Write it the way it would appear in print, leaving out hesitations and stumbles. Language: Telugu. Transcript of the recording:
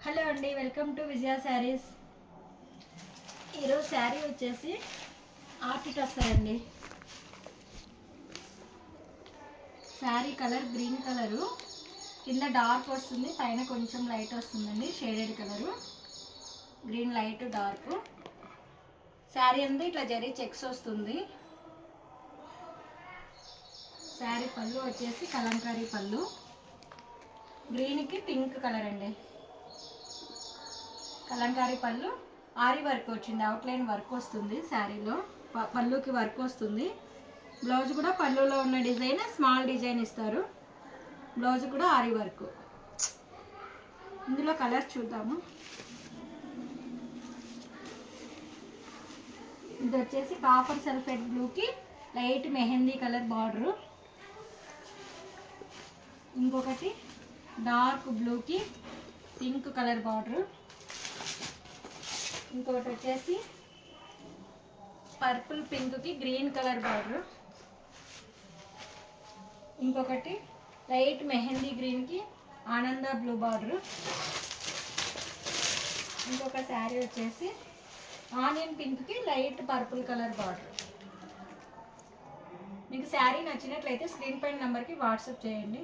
హలో అండి, వెల్కమ్ టు విజయ శారీస్. ఈరోజు శారీ వచ్చేసి ఆర్ట్ వస్తాయండి. శారీ కలర్ గ్రీన్ కలరు, కింద డార్క్ వస్తుంది, పైన కొంచెం లైట్ వస్తుందండి. Shaded colour, green light dark. Sari అంతా ఇట్లా జరీ చెక్స్ వస్తుంది. శారీ పళ్ళు వచ్చేసి కలంకారీ పళ్ళు, గ్రీన్కి పింక్ కలర్ అండి. కలంకారీ పళ్ళు, ఆరి వర్క్ వచ్చింది, అవుట్లైన్ వర్క్ వస్తుంది. శారీలో పళ్ళుకి వర్క్ వస్తుంది. బ్లౌజ్ కూడా పళ్ళులో ఉన్న డిజైన్ స్మాల్ డిజైన్ ఇస్తారు. బ్లౌజ్ కూడా ఆరి వర్క్. ఇందులో కలర్ చూద్దాము. ఇది వచ్చేసి కాపర్ సల్ఫేట్ బ్లూకి లైట్ మెహందీ కలర్ బార్డరు. ఇంకొకటి డార్క్ బ్లూకి పింక్ కలర్ బార్డరు. ఇంకొకటి వచ్చేసి పర్పుల్ పింక్కి గ్రీన్ కలర్ బార్డర్. ఇంకొకటి లైట్ మెహందీ గ్రీన్కి ఆనంద బ్లూ బార్డర్. ఇంకొక శారీ వచ్చేసి ఆనియన్ పింక్కి లైట్ పర్పుల్ కలర్ బార్డర్. మీకు శారీ నచ్చినట్లయితే స్క్రీన్ పైన నెంబర్కి వాట్సాప్ చేయండి.